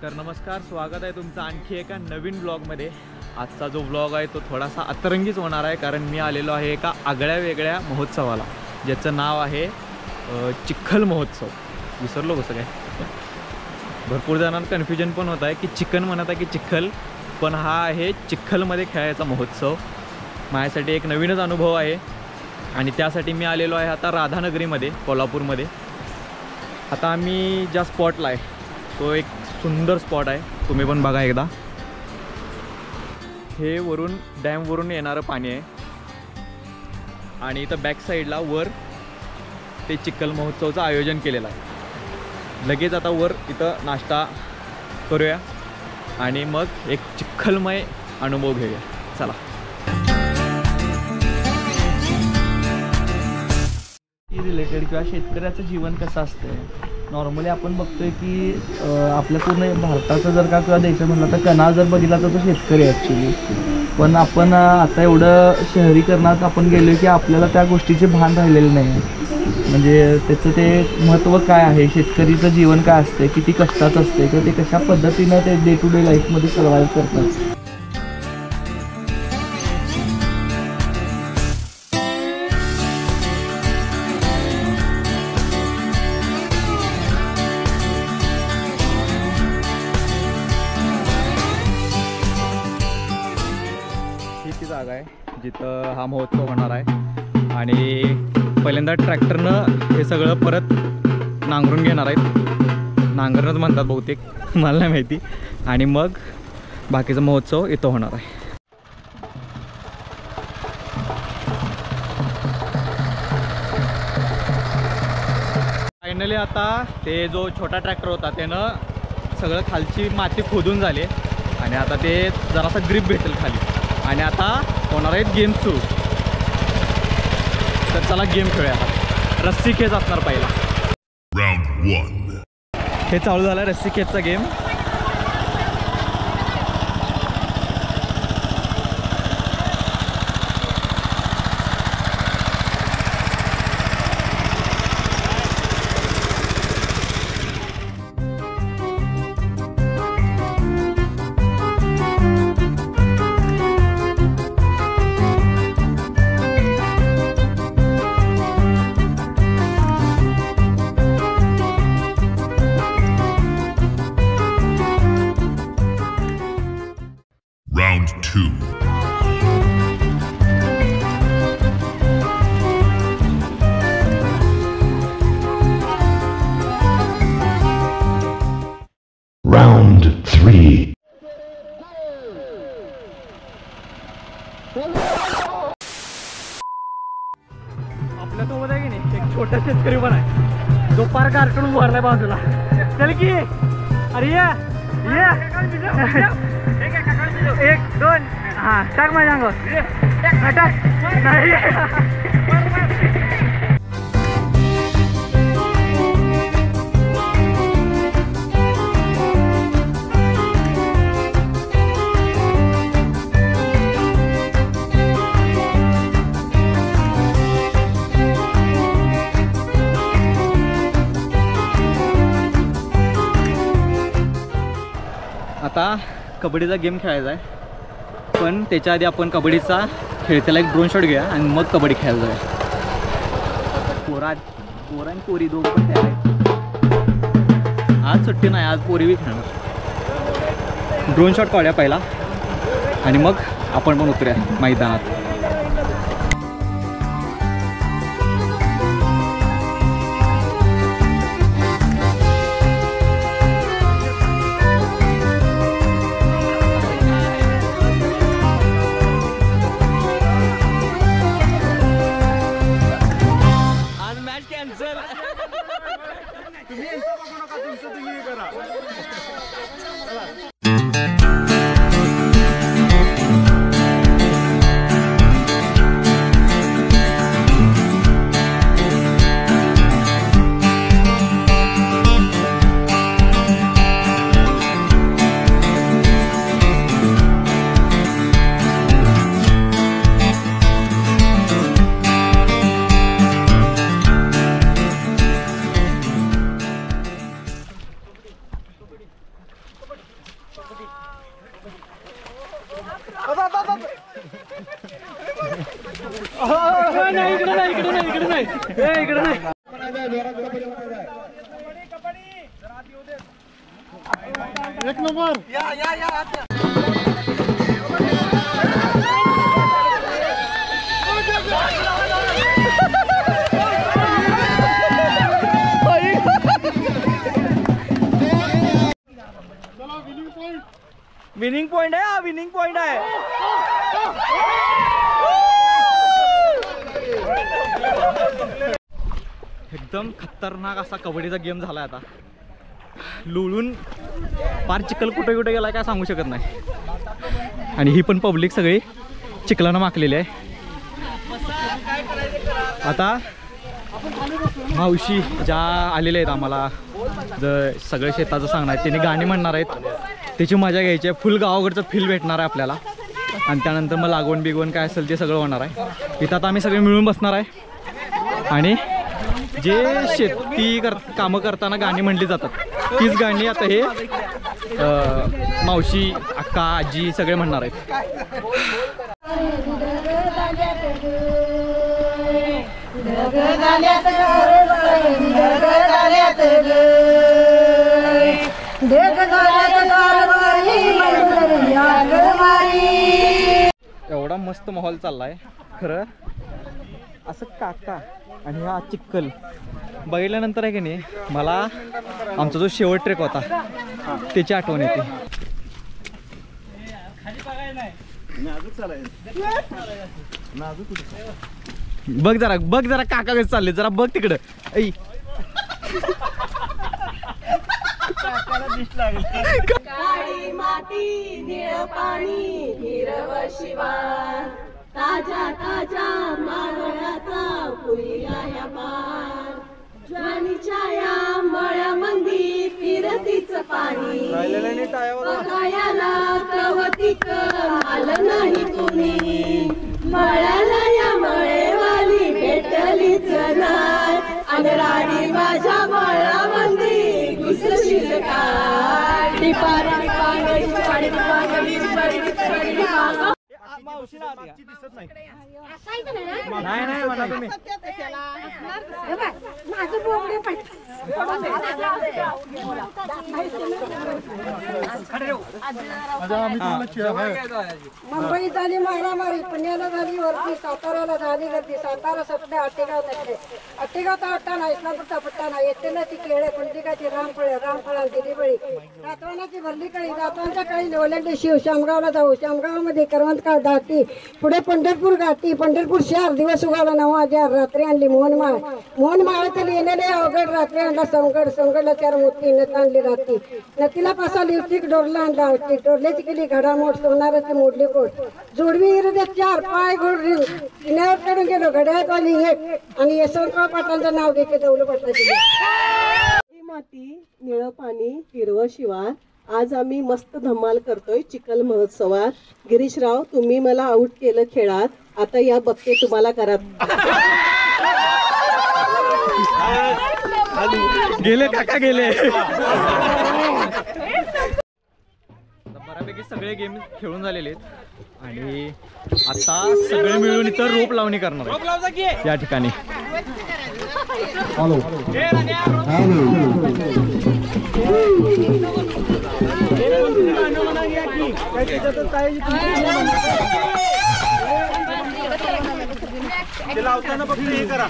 तर नमस्कार, स्वागत आहे तुमचं आणखी एका नवीन ब्लॉगमध्ये। आजचा जो ब्लॉग आहे तो थोडासा अतरंगीच होणार आहे, कारण मी आलेलो आहे एका आगळ्या वेगळ्या महोत्सवाला, ज्याचं नाव आहे चिखल महोत्सव। विसरलो कसं काय, भरपूर जणांना कन्फ्युजन पण होत आहे की चिकन म्हणत आहे की चिखल, पण हा आहे चिखलमध्ये खेळायचा महोत्सव। माझ्यासाठी एक नवीनच अनुभव आहे आणि त्यासाठी मी आलेलो आहे आता राधानगरीमध्ये, कोल्हापूरमध्ये। आता आम्ही ज्या स्पॉटला आहे तो एक सुंदर स्पॉट आहे, तुम्ही पण बघा एकदा। हे वरून डॅमवरून येणारं पाणी आहे आणि इथं बॅक साईडला वर ते चिखल महोत्सवाचं आयोजन केलेलं आहे। लगेच आता वर इथं नाश्ता करूया आणि मग एक चिखलमय अनुभव घेऊया, चला। रिलेटेड किंवा शेतकऱ्याचं जीवन कसं असतं, नॉर्मली आपण बघतोय की आपल्या पूर्ण भारताचं जर का किंवा देश म्हणलं तर कणा जर बघितला तर तो शेतकरी ॲक्च्युली। पण आपण आता एवढं शहरीकरणात आपण गेलो की आपल्याला त्या गोष्टीचे भान राहिलेलं नाही, म्हणजे त्याचं ते महत्त्व काय आहे, शेतकरीचं जीवन काय असते, किती कष्टाचं असते किंवा ते कशा पद्धतीनं ते डे टू डे लाईफमध्ये सर्वाईव्ह करतात। जागा आहे जिथं हा महोत्सव होणार आहे आणि पहिल्यांदा ट्रॅक्टरनं हे सगळं परत नांगरून घेणार आहेत, नांगरणच म्हणतात बहुतेक, मला नाही माहिती। आणि मग बाकीचा महोत्सव इथं होणार आहे। फायनली आता ते जो छोटा ट्रॅक्टर होता त्यानं सगळं खालची माती खोदून झाली आणि आता ते जरासा ग्रिप भेटेल खाली आणि आता होणार आहेत गेम सुरू। तर चला गेम खेळूया। रस्सी खेच असणार पहिला। राउंड 1 हे चालू झालं रस्सी खेचचा गेम। Round 2 Round 3 आपल्यासोबत आहे की नाही एक छोटा शेतकरी पण आहे, जो पार कार्टून भरलाय बाजूला। चल की, अरे ये एक दोन, हां टाक माझ्या अंगावर, टाक नाही। आता कबड्डीचा गेम खेळायचा आहे, पण त्याच्या आधी आपण कबड्डीचा खेळताना एक ड्रोन शॉट घेऊया आणि मग कबड्डी खेळायला जाऊया। पोरा आणि पोरी दोघं पण खेळायला, आज सुट्टी नाही, आज पोरी बी खेळणार। ड्रोन शॉट काढूया पहिला आणि मग आपण पण उतरूया मैदानात। इकडे नाही. एक नंबर. विनिंग पॉइंट आहे हा, विनिंग पॉइंट आहे. एकदम खतरनाक असा कबड्डीचा गेम झालाय आता. लुळून फार चिखल कुठे कुठे गेलाय काय सांगू शकत नाही. आणि ही पण पब्लिक सगळी चिखलानं माखलेली आहे. आता मावशी ज्या आलेल्या आहेत आम्हाला सगळं शेताचं सांगणार आहेत, त्यांनी गाणी म्हणणार आहेत, त्याची मजा घ्यायची आहे. फुल गावाकडचं फील भेटणार आहे आपल्याला. आणि त्यानंतर मग लागवण बिगवण काय असेल ते सगळं होणार आहे. इथं आता आम्ही सगळे मिळून बसणार आहे आणि जे शेती कामं करताना गाणी म्हणली जातात तीच गाणी आता हे मावशी, अक्का, आजी सगळे म्हणणार आहेत. एवढा मस्त माहोल चाललाय खरं. असं काका आणि हा चिक्कल बघितल्यानंतर आहे की नाही मला आमचा जो शेवट ट्रेक होता त्याची आठवण येते. बघ जरा काका कसं चालले, जरा बघ तिकडं. ऐ काळी माती निळ पाणी हिरव शिवार ताजा ताजा मारळाचा फुलिला या पार ज्वानीच्या या मळ्यामंदी फिरतीच पाणी बघायला कवतिक आलं नाही तुम्ही मळ्याला या मळेवाली भेटलीच नाही आणि राणी माझ्या मळ्यामंदी घुसशील काय टिपारी टिपारी टिपारी टिपारी टिपारी टिपारी टिपारी नाही नाही म्हणा तुम्ही. माझं बोबडे पण मुंबईत झाली मारामारी, पुण्याला झाली वरती, साताऱ्याला झाली गर्दी. सातारा सटले, आटेगाव तटले, आटेगावचा अट्टाणा, इस्लामपूरचा पट्टाणा, येतेला ती केळे, कुंडिकाची रामफळा दिली बळी, दातवानाची भरली कळी, दातवांच्या कळी ओलांडे शिव. शामगावला जाऊ, शामगावमध्ये करवंत काळ दाटी, पुढे पंढरपूर गाठी, पंढरपूर शहर दिवस उगाला 9,000, रात्री आणली मोहनमाळ, मोहनमाळातील येणारे अवघड, रात्री आणला संगड, संगडला 4 मोती, नथ आणली राती, नतीला पासा लिपस्टिक, डोरला आणला औष्टिक, डोरल्याची केली घडामोड, सोनाराची मोडली कोट, जोडवी हृदय 4 पाय घोड रिंग, किनावर चढून गेलो घड्याळवाली एक, आणि यशवंतराव पाटलांचं नाव घेते दौलू पाटलाची. माती निळं पाणी हिरवं शिवार. आज आम्ही मस्त धमाल करतोय चिखल महोत्सवात. गिरीशराव, तुम्ही मला आउट केलं खेळात, आता या बघते तुम्हाला घरात. गेले काका गेले. बऱ्यापैकी सगळे गेम खेळून झालेले आहेत आणि आता सगळे मिळून इथं रोप लावणी करणार आहे या ठिकाणी. लावताना फक्त हे करा.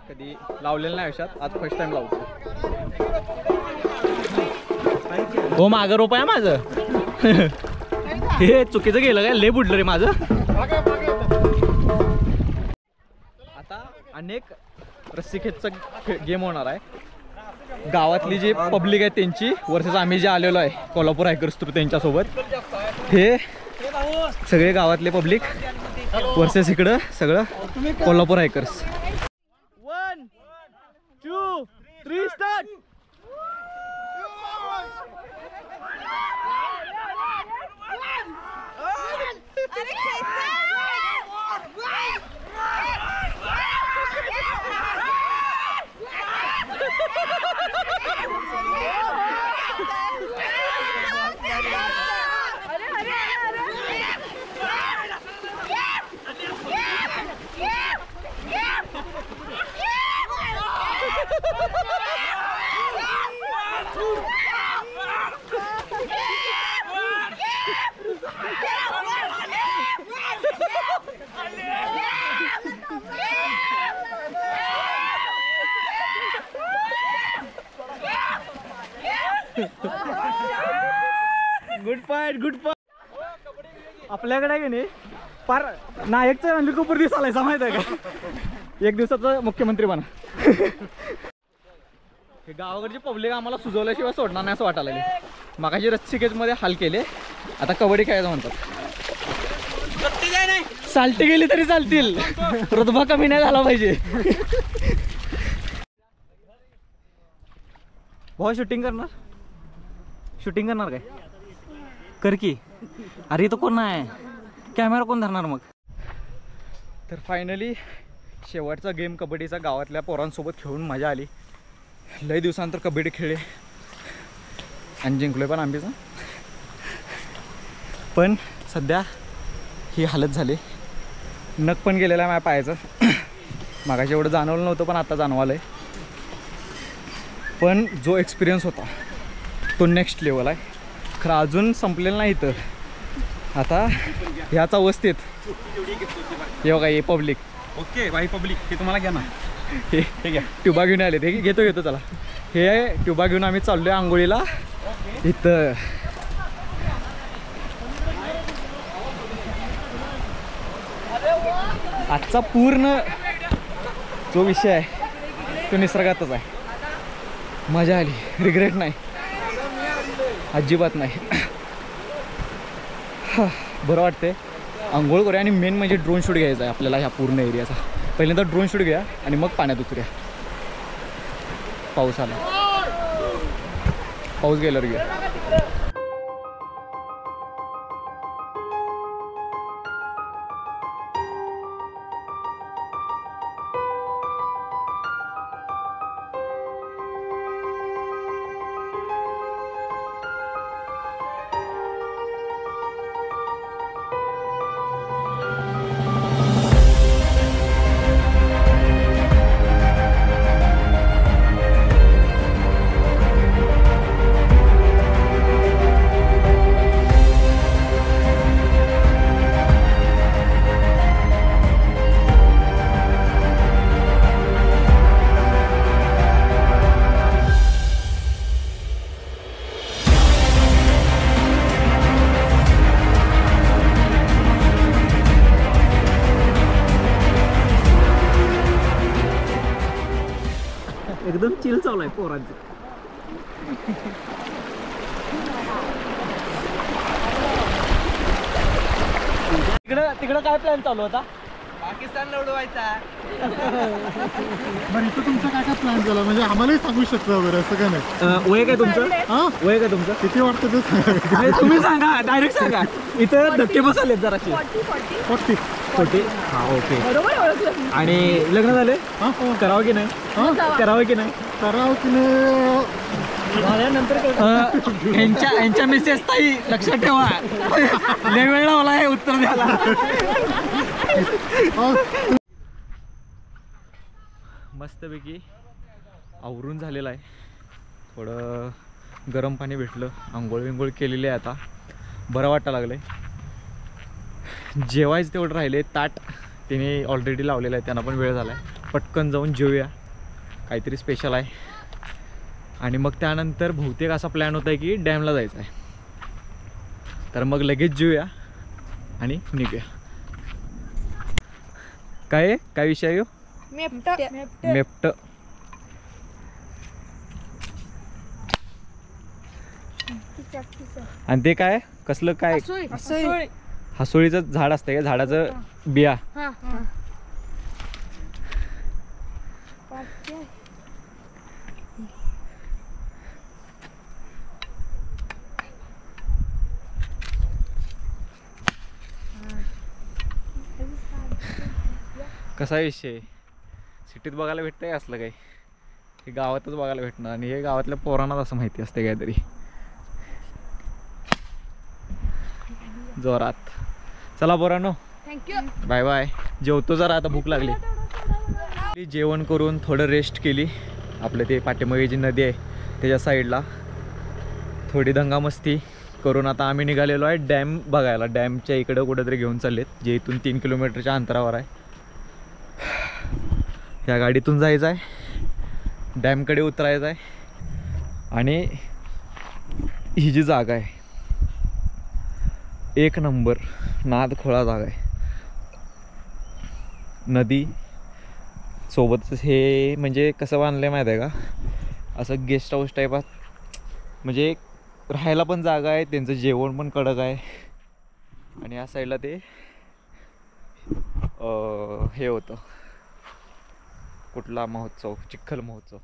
कधी लावलेलं नाही आयुष्यात, आज फर्स्ट टाइम लावतो. हो मागं रोप आहे माझं. हे चुकीचं गेलं काय, लय बुडलं रे माझं. आता अनेक रस्सी खेचचा गेम होणार आहे. गावातली जी पब्लिक आहे त्यांची वर्सेस आम्ही जे आलेलो आहे कोल्हापूर हायकर्स थ्रू त्यांच्यासोबत, हे सगळे गावातले पब्लिक वर्सेस इकडं सगळं Kolhapur hikers. 1 2 3 start. Good fight, good fight. आपल्याकडे की नाही फार नायकचा अनिल कपूर दिवस आलायचा माहित आहे का? एक दिवसाचा मुख्यमंत्री बना. हे गावाकडची पब्लिक आम्हाला सुचवल्याशिवाय सोडणार नाही असं वाटायला लागले. मागाशी रस्सिकेजमध्ये हाल केले, आता कबड्डी खेळायचं म्हणतात. चालती गेली तरी चालतील, रुतबा कमी नाही झाला पाहिजे. भाऊ शूटिंग करणार, शूटिंग करणार काय? कर की. अरे तो कोण आहे, कॅमेरा कोण धरणार मग? तर फायनली शेवटचा गेम कबड्डीचा गावातल्या पोरांसोबत खेळून मजा आली. लय दिवसानंतर कबड्डी खेळले आणि जिंकलोय पण आंबीचा. पण सध्या ही हालत झाली, नख पण गेलेला आहे माझ्या पायाचं. मागाशी एवढं जाणवलं नव्हतं पण आता जाणवालं आहे. पण जो एक्सपिरियन्स होता तो नेक्स्ट लेवल आहे. खरं अजून संपलेलं नाही. तर आता ह्याच अवस्थेत हे बघा हे पब्लिक. ओके बाई पब्लिक, हे तुम्हाला घ्या ना. हे घ्या, ट्युबा घेऊन आले. ते घेतो चला. हे ट्युबा घेऊन आम्ही चाललोय आंघोळीला. इथं आजचा पूर्ण जो विषय आहे तो निसर्गातच आहे. मजा आली, रिग्रेट नाही, अजिबात नाही. बरं वाटते. आंघोळ करूया आणि मेन म्हणजे ड्रोन शूट घ्यायचा आहे आपल्याला ह्या पूर्ण एरियाचा. पहिल्यांदा ड्रोन शूट घ्या आणि मग पाण्यात उतरूया. पाऊस आला, पाऊस गेल्यावर घ्या. एकदम चिल चालू आहे पोरांचं. तिकडं काय प्लॅन चालू होता? पाकिस्तान लढवायचा. बरं इथं तुमचा काय प्लॅन झाला म्हणजे आम्हालाही सांगू शकता वगैरे असं काय नाही. वय काय तुमचं? हा वय काय तुमचं? किती वाटतं ते सांगा. तुम्ही सांगा, डायरेक्ट सांगा. इथं धक्के बसवलेत जराशी. 40. 40. हा ओके. आणि लग्न झाले? करावं की नाही? करावं की नाही? करावं की नाही यांच्या मेसेज ताई लक्षात ठेवा. लय वेळ लावला आहे उत्तर द्यायला. मस्तपैकी आवरून झालेलं आहे. थोडं गरम पाणी भेटलं, आंघोळ विंघोळ केलेली आहे. आता बरं वाटायला लागलं आहे. जेवायचं तेवढं राहिले. ताट तिने ऑलरेडी लावलेलं आहे, त्यांना पण वेळ झाला आहे. पटकन जाऊन जेवूया, काहीतरी स्पेशल आहे. आणि मग त्यानंतर बहुतेक असा प्लॅन होता की डॅमला जायचं आहे. तर मग लगेच जेवूया आणि निघूया. काय काय विषय आहे? मेप्ट. आणि ते काय कसलं काय हसोळीचं झाड असतं का झाडाचं बिया कसा विषय सिटीत बघायला भेटतंय असलं काही हे गावातच बघायला भेटणार आणि हे गावातल्या पोरांनाच असं माहिती असते काहीतरी जोरात चला पोरांनो बाय बाय जेवतो जरा आता भूक लागली जेवण करून थोडं रेस्ट केली आपलं ते पाठीमागे जी नदी आहे त्याच्या साईडला थोडी दंगामस्ती करून आता आम्ही निघालेलो आहे डॅम बघायला डॅमच्या इकडं कुठेतरी घेऊन चाललेत जे इथून 3 किलोमीटरच्या अंतरावर आहे त्या गाडीतून जायचं आहे डॅमकडे उतरायचं आहे आणि ही जी जागा आहे एक नंबर नादखोळा जागा आहे नदी सोबतच हे म्हणजे कसं बांधलं आहे माहीत आहे का असं गेस्ट हाऊस टाईप म्हणजे राहायला पण जागा आहे त्यांचं जेवण पण कडक आहे आणि या साईडला ते हे होतं कुठला महोत्सव चिखल महोत्सव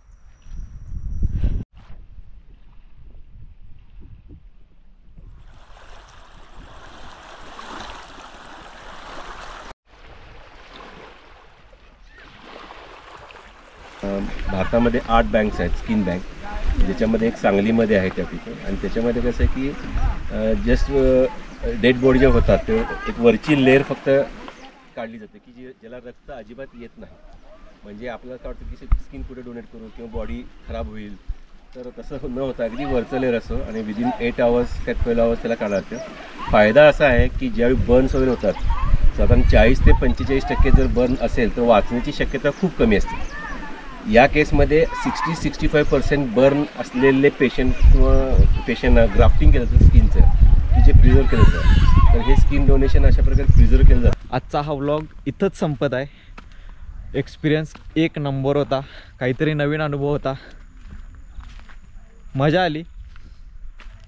भारतामध्ये 8 बँक्स आहेत स्किन बँक ज्याच्यामध्ये एक सांगलीमध्ये आहे त्या तिथे आणि त्याच्यामध्ये कसं आहे की जस्ट डेड बॉडी जे होतात ते एक वरची लेअर फक्त काढली जाते की ज्याला रक्त अजिबात येत नाही म्हणजे आपल्याला काय वाटतं की स्किन कुठे डोनेट करू किंवा बॉडी खराब होईल तर तसं न होता अगदी वरचं लेअर असं आणि विदिन 8 आवर्स काय 12 आवर्स त्याला काढायला लागतं फायदा असा आहे की ज्यावेळी बर्न्स वगैरे होतात साधारण 40 ते 45% जर बर्न असेल तर वाचण्याची शक्यता खूप कमी असते या केसमध्ये 60-65% बर्न असलेले पेशंट किंवा पेशंटना ग्राफ्टिंग केलं जातं स्किनचं की जे प्रिझर्व केलं जातं तर हे स्किन डोनेशन अशा प्रकारे प्रिझर्व केलं जातं आजचा हा व्लॉग इथंच संपत आहे एक्सपिरियन्स एक नंबर होता काहीतरी नवीन अनुभव होता मजा आली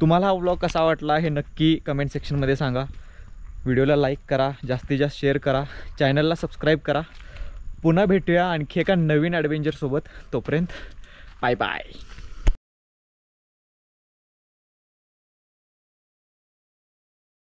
तुम्हाला हा व्लॉग कसा वाटला हे नक्की कमेंट सेक्शनमध्ये सांगा व्हिडिओला लाईक करा जास्तीत जास्त शेअर करा चॅनलला सबस्क्राईब करा पुन्हा भेटूया आणखी एका नवीन ॲडव्हेंचरसोबत तोपर्यंत बाय बाय